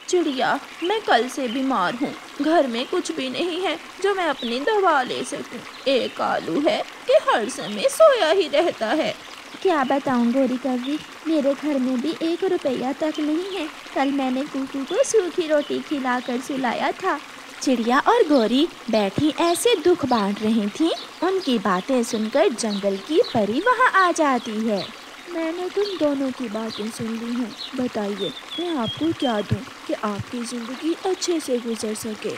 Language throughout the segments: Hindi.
चिड़िया, मैं कल से बीमार हूँ। घर में कुछ भी नहीं है जो मैं अपनी दवा ले सकूं। एक कालू है कि हर समय सोया ही रहता है। क्या बताऊं गोरी कव्वी, मेरे घर में भी 1 रुपया तक नहीं है। कल मैंने कुकू को सूखी रोटी खिलाकर सुलाया था। चिड़िया और गोरी बैठी ऐसे दुख बांट रही थीं। उनकी बातें सुनकर जंगल की परी वहाँ आ जाती है। मैंने तुम दोनों की बातें सुन ली हैं। बताइए, मैं आपको क्या दूं कि आपकी जिंदगी अच्छे से गुजर सके।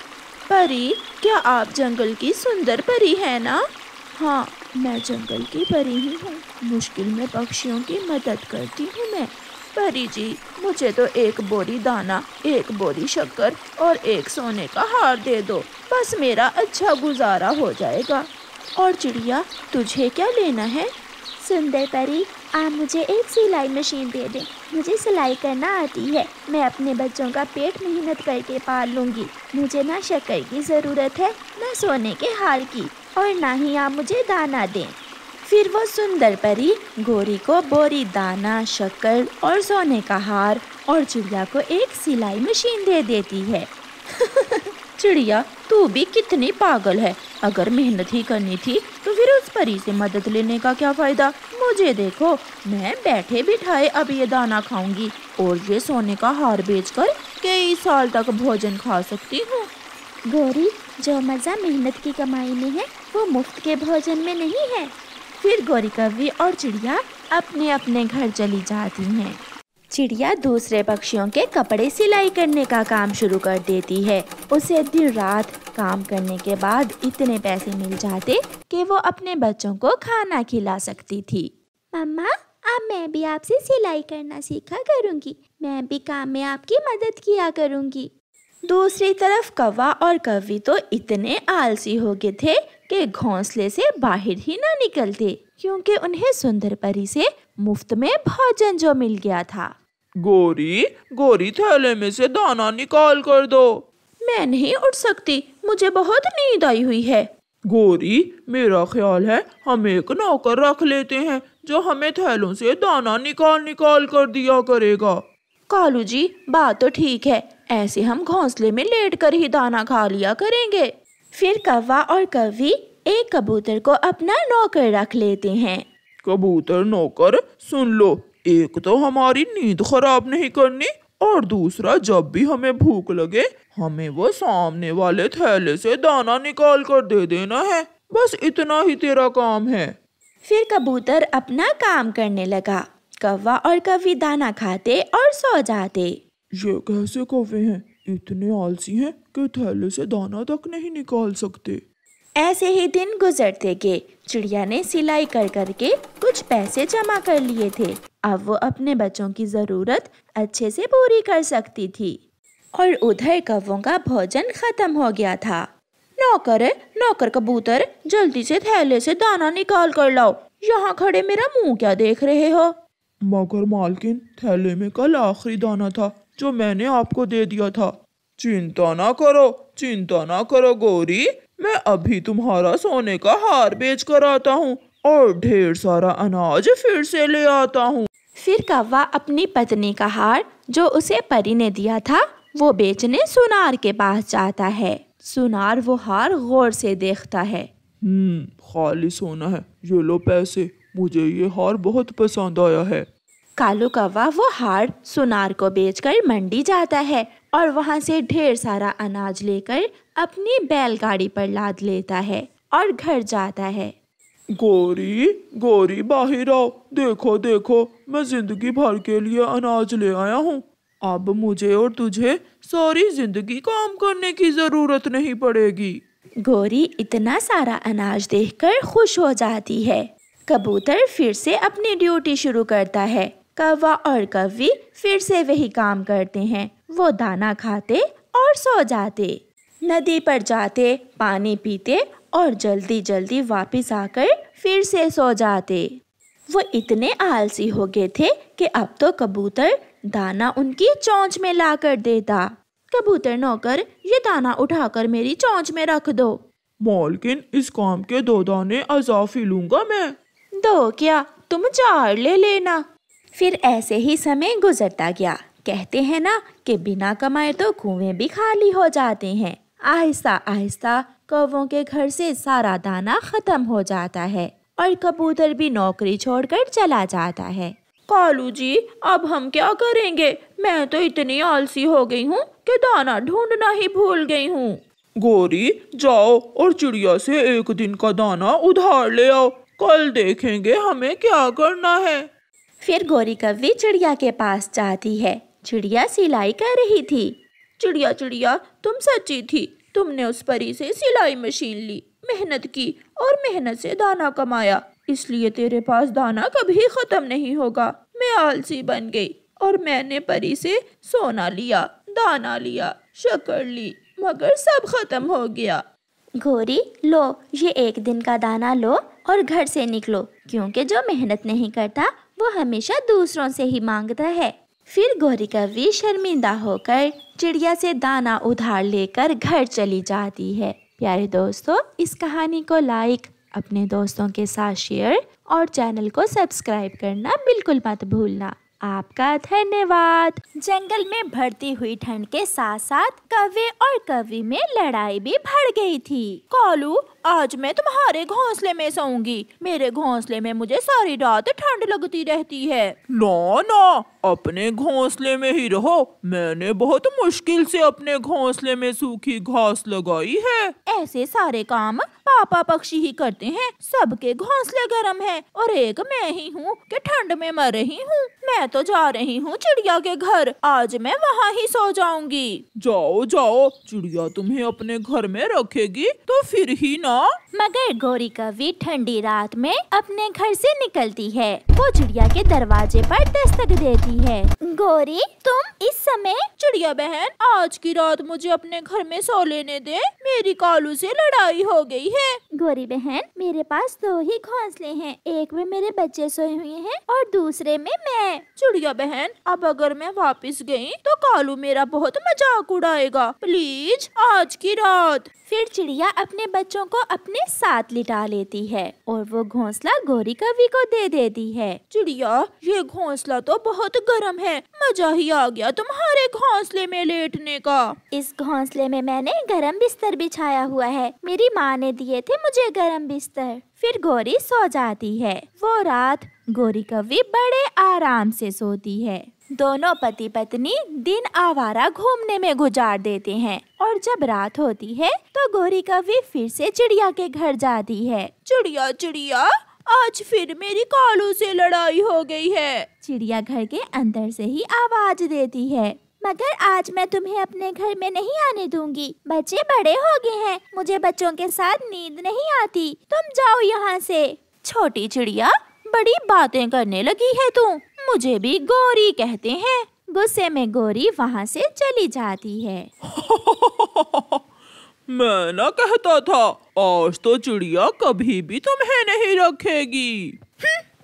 परी, क्या आप जंगल की सुंदर परी है ना? हाँ, मैं जंगल की परी ही हूँ। मुश्किल में पक्षियों की मदद करती हूँ मैं। परी जी, मुझे तो 1 बोरी दाना, 1 बोरी शक्कर और 1 सोने का हार दे दो। बस मेरा अच्छा गुजारा हो जाएगा। और चिड़िया, तुझे क्या लेना है? सुंदर परी, आप मुझे एक सिलाई मशीन दे दें। मुझे सिलाई करना आती है। मैं अपने बच्चों का पेट मेहनत करके पाल लूँगी। मुझे ना शक्कर की ज़रूरत है, ना सोने के हार की, और ना ही आप मुझे दाना दें। फिर वो सुंदर परी गोरी को बोरी दाना, शक्कर और सोने का हार और चिड़िया को एक सिलाई मशीन दे देती है। चिड़िया, तू भी कितनी पागल है। अगर मेहनत ही करनी थी तो फिर उस परी से मदद लेने का क्या फायदा। मुझे देखो, मैं बैठे बिठाए अब ये दाना खाऊंगी और ये सोने का हार बेचकर कई साल तक भोजन खा सकती हूँ। गोरी, जो मज़ा मेहनत की कमाई में है वो मुफ्त के भोजन में नहीं है। फिर गोरी कव्वी और चिड़िया अपने अपने घर चली जाती हैं। चिड़िया दूसरे पक्षियों के कपड़े सिलाई करने का काम शुरू कर देती है। उसे दिन रात काम करने के बाद इतने पैसे मिल जाते कि वो अपने बच्चों को खाना खिला सकती थी। मम्मा, अब मैं भी आपसे सिलाई करना सीखा करूँगी। मैं भी काम में आपकी मदद किया करूँगी। दूसरी तरफ कौवा और कव्वी तो इतने आलसी हो गए थे कि घोंसले से बाहर ही ना निकलते, क्योंकि उन्हें सुंदर परी से मुफ्त में भोजन जो मिल गया था। गोरी, गोरी, थैले में से दाना निकाल कर दो। मैं नहीं उठ सकती, मुझे बहुत नींद आई हुई है। गोरी, मेरा ख्याल है हम एक नौकर रख लेते हैं जो हमें थैलों से दाना निकाल निकाल कर दिया करेगा। कालू जी, बात तो ठीक है। ऐसे हम घोंसले में लेट कर ही दाना खा लिया करेंगे। फिर कौवा और कव्वी एक कबूतर को अपना नौकर रख लेते हैं। कबूतर नौकर, सुन लो, एक तो हमारी नींद खराब नहीं करनी, और दूसरा जब भी हमें भूख लगे हमें वो सामने वाले थैले से दाना निकाल कर दे देना है। बस इतना ही तेरा काम है। फिर कबूतर अपना काम करने लगा। कौवा और कव्वी दाना खाते और सो जाते। ये कैसे कौवे हैं, इतने आलसी हैं कि थैले से दाना तक नहीं निकाल सकते। ऐसे ही दिन गुजरते गए। चिड़िया ने सिलाई कर करके कुछ पैसे जमा कर लिए थे। अब वो अपने बच्चों की जरूरत अच्छे से पूरी कर सकती थी। और उधर कौवों का भोजन खत्म हो गया था। नौकर कबूतर, जल्दी से थैले से दाना निकाल कर लाओ। यहाँ खड़े मेरा मुंह क्या देख रहे हो? मगर मालकिन, थैले में कल आखिरी दाना था जो मैंने आपको दे दिया था। चिंता ना करो गोरी, मैं अभी तुम्हारा सोने का हार बेच कर आता हूँ और ढेर सारा अनाज फिर से ले आता हूँ। फिर कौवा अपनी पत्नी का हार जो उसे परी ने दिया था वो बेचने सुनार के पास जाता है। सुनार वो हार गौर से देखता है। खाली सोना है, ये लो पैसे, मुझे ये हार बहुत पसंद आया है। कालू कौवा वो हार सुनार को बेचकर मंडी जाता है और वहाँ से ढेर सारा अनाज लेकर अपनी बैलगाड़ी पर लाद लेता है और घर जाता है। गोरी, बाहर आओ। देखो, मैं जिंदगी भर के लिए अनाज ले आया हूँ। अब मुझे और तुझे सारी जिंदगी काम करने की जरूरत नहीं पड़ेगी। गोरी इतना सारा अनाज देखकर खुश हो जाती है। कबूतर फिर से अपनी ड्यूटी शुरू करता है। कौवा और कव्वी फिर से वही काम करते हैं। वो दाना खाते और सो जाते। नदी पर जाते, पानी पीते और जल्दी जल्दी वापस आकर फिर से सो जाते। वो इतने आलसी हो गए थे कि अब तो कबूतर दाना उनकी चोंच में ला कर देता। कबूतर नौकर, ये दाना उठाकर मेरी चोंच में रख दो। मालकिन, इस काम के 2 दाने अजाफी लूंगा मैं। 2 क्या, तुम 4 ले लेना। फिर ऐसे ही समय गुजरता गया। कहते हैं ना कि बिना कमाए तो कुएं भी खाली हो जाते हैं। आहिस्ता आहिस्ता कौवों के घर से सारा दाना खत्म हो जाता है और कबूतर भी नौकरी छोड़कर चला जाता है। कालू जी, अब हम क्या करेंगे? मैं तो इतनी आलसी हो गई हूँ कि दाना ढूंढना ही भूल गई हूँ। गौरी, जाओ और चिड़िया से एक दिन का दाना उधार ले आओ, कल देखेंगे हमें क्या करना है। फिर गौरी कव्वी चिड़िया के पास जाती है। चिड़िया सिलाई कर रही थी। चिड़िया चिड़िया, तुम सच्ची थी। तुमने उस परी से सिलाई मशीन ली, मेहनत की और मेहनत से दाना कमाया, इसलिए तेरे पास दाना कभी खत्म नहीं होगा। मैं आलसी बन गई और मैंने परी से सोना लिया, दाना लिया, शक्कर ली, मगर सब खत्म हो गया। गौरी, लो ये एक दिन का दाना लो और घर से निकलो, क्योंकि जो मेहनत नहीं करता वो हमेशा दूसरों से ही मांगता है। फिर गौरी कव्वी शर्मिंदा होकर चिड़िया से दाना उधार लेकर घर चली जाती है। प्यारे दोस्तों, इस कहानी को लाइक, अपने दोस्तों के साथ शेयर और चैनल को सब्सक्राइब करना बिल्कुल मत भूलना। आपका धन्यवाद। जंगल में बढ़ती हुई ठंड के साथ साथ कौवे और कव्वी में लड़ाई भी बढ़ गई थी। कालू, आज मैं तुम्हारे घोंसले में सोऊंगी। मेरे घोंसले में मुझे सारी रात ठंड लगती रहती है। ना ना, अपने घोंसले में ही रहो। मैंने बहुत मुश्किल से अपने घोंसले में सूखी घास लगाई है। ऐसे सारे काम पापा पक्षी ही करते हैं। सबके घोंसले गर्म हैं और एक मैं ही हूँ कि ठंड में मर रही हूँ। मैं तो जा रही हूँ चिड़िया के घर। आज मैं वहाँ ही सो जाऊंगी। जाओ जाओ, चिड़िया तुम्हें अपने घर में रखेगी तो फिर ही ना। मगर गौरी कव्वी ठंडी रात में अपने घर से निकलती है। वो चिड़िया के दरवाजे पर दस्तक देती है। गौरी, तुम इस समय? चिड़िया बहन, आज की रात मुझे अपने घर में सो लेने दे। मेरी कालू से लड़ाई हो गई है। गौरी बहन, मेरे पास 2 ही घोंसले हैं। एक में मेरे बच्चे सोए हुए हैं और दूसरे में मैं। चिड़िया बहन, अब अगर मैं वापस गई तो कालू मेरा बहुत मजाक उड़ाएगा। प्लीज आज की रात। फिर चिड़िया अपने बच्चों को अपने साथ लिटा लेती है और वो घोंसला गौरी कव्वी को दे देती है। चिड़िया, ये घोंसला तो बहुत गर्म है। मजा ही आ गया तुम्हारे घोंसले में लेटने का। इस घोंसले में मैंने गरम बिस्तर बिछाया हुआ है। मेरी माँ ने दिए थे मुझे गरम बिस्तर। फिर गौरी सो जाती है। वो रात गौरी कव्वी बड़े आराम से सोती है। दोनों पति पत्नी दिन आवारा घूमने में गुजार देते हैं और जब रात होती है तो गौरी कव्वी फिर से चिड़िया के घर जाती है। चिड़िया चिड़िया, आज फिर मेरी कालू से लड़ाई हो गई है। चिड़िया घर के अंदर से ही आवाज देती है। मगर आज मैं तुम्हें अपने घर में नहीं आने दूंगी। बच्चे बड़े हो गए हैं, मुझे बच्चों के साथ नींद नहीं आती। तुम जाओ यहाँ से। छोटी चिड़िया, बड़ी बातें करने लगी है तू। मुझे भी गौरी कहते हैं। गुस्से में गौरी वहाँ से चली जाती है। मैं ना कहता था, आज तो चिड़िया कभी भी तुम्हें नहीं रखेगी।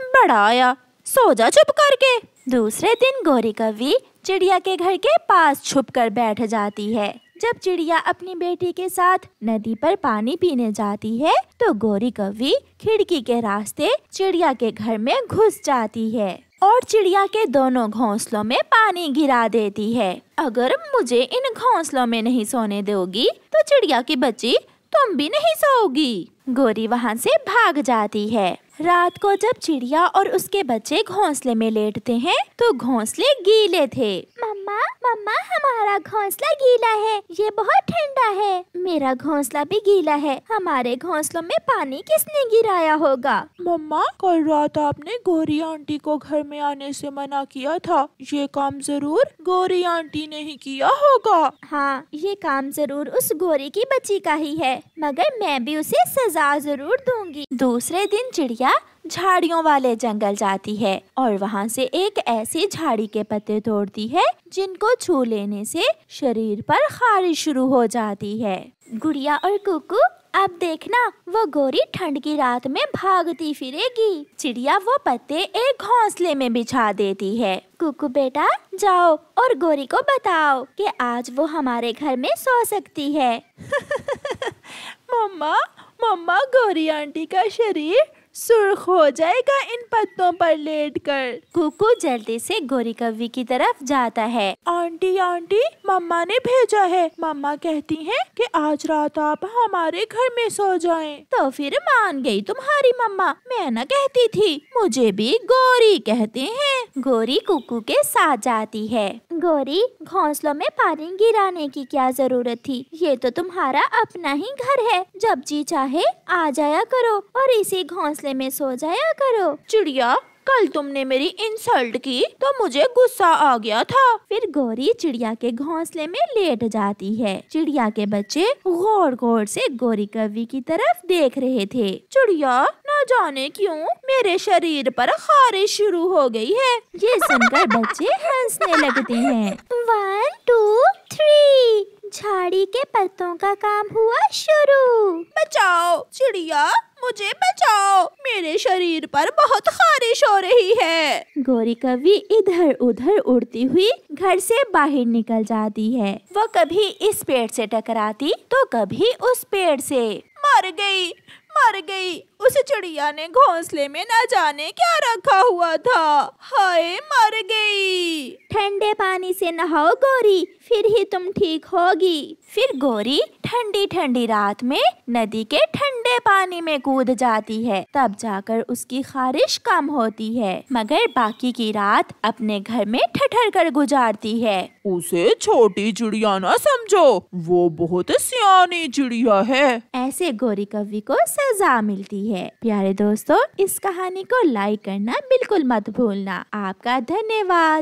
बड़ा आया, सो जा चुप करके। दूसरे दिन गौरी कव्वी चिड़िया के घर के पास छुपकर बैठ जाती है। जब चिड़िया अपनी बेटी के साथ नदी पर पानी पीने जाती है तो गौरी कव्वी खिड़की के रास्ते चिड़िया के घर में घुस जाती है और चिड़िया के दोनों घोंसलों में पानी गिरा देती है। अगर मुझे इन घोंसलों में नहीं सोने दोगी तो चिड़िया की बच्ची तुम भी नहीं सोओगी। गौरी वहाँ से भाग जाती है। रात को जब चिड़िया और उसके बच्चे घोंसले में लेटते हैं तो घोंसले गीले थे। मम्मा, मम्मा, हमारा घोंसला गीला है। ये बहुत ठंडा है। मेरा घोंसला भी गीला है। हमारे घोंसलों में पानी किसने गिराया होगा? मम्मा, कल रात आपने गौरी आंटी को घर में आने से मना किया था। ये काम जरूर गौरी आंटी ने ही किया होगा। हाँ, ये काम जरूर उस गौरी की बच्ची का ही है, मगर मैं भी उसे सजा जरूर दूंगी। दूसरे दिन चिड़िया झाड़ियों वाले जंगल जाती है और वहाँ से एक ऐसी झाड़ी के पत्ते तोड़ती है जिनको छू लेने से शरीर पर खारिश शुरू हो जाती है। गुड़िया और कुकू, अब देखना वो गौरी ठंड की रात में भागती फिरेगी। चिड़िया वो पत्ते एक घोंसले में बिछा देती है। कुकू बेटा, जाओ और गौरी को बताओ कि आज वो हमारे घर में सो सकती है। मम्मा, मम्मा, गौरी आंटी का शरीर सुर्ख हो जाएगा इन पत्तों पर लेटकर। कुकू जल्दी से गोरी कव्वी की तरफ जाता है। आंटी आंटी, मम्मा ने भेजा है। मम्मा कहती हैं कि आज रात आप हमारे घर में सो जाएं। तो फिर मान गई तुम्हारी मम्मा। मैं न कहती थी, मुझे भी गोरी कहते हैं। गोरी कुकू के साथ जाती है। गोरी, घोंसलों में पानी गिराने की क्या जरूरत थी? ये तो तुम्हारा अपना ही घर है। जब जी चाहे आ जाया करो और इसी घोंसले में सो जाया करो। चिड़िया, कल तुमने मेरी इंसल्ट की तो मुझे गुस्सा आ गया था। फिर गोरी चिड़िया के घोंसले में लेट जाती है। चिड़िया के बच्चे गौर गौर से गोरी कव्वी की तरफ देख रहे थे। चिड़िया, न जाने क्यों मेरे शरीर पर खारिश शुरू हो गई है। ये सुनकर बच्चे हंसने लगते हैं। 1 2 3 झाड़ी के पत्तों का काम हुआ शुरू। बचाओ चिड़िया, मुझे बचाओ, मेरे शरीर पर बहुत खारिश हो रही है। गोरी कव्वी इधर उधर उड़ती हुई घर से बाहर निकल जाती है। वो कभी इस पेड़ से टकराती तो कभी उस पेड़ से। मर गई, मर गई। उस चिड़िया ने घोंसले में न जाने क्या रखा हुआ था। हाय, मर गई। ठंडे पानी से नहाओ गोरी, फिर ही तुम ठीक होगी। फिर गोरी ठंडी ठंडी रात में नदी के ठंडे पानी में कूद जाती है। तब जाकर उसकी खारिश कम होती है, मगर बाकी की रात अपने घर में ठठर कर गुजारती है। उसे छोटी चिड़िया ना समझो, वो बहुत सियानी चिड़िया है। ऐसे गोरी कव्वी को सजा मिलती है। प्यारे दोस्तों, इस कहानी को लाइक करना बिल्कुल मत भूलना। आपका धन्यवाद।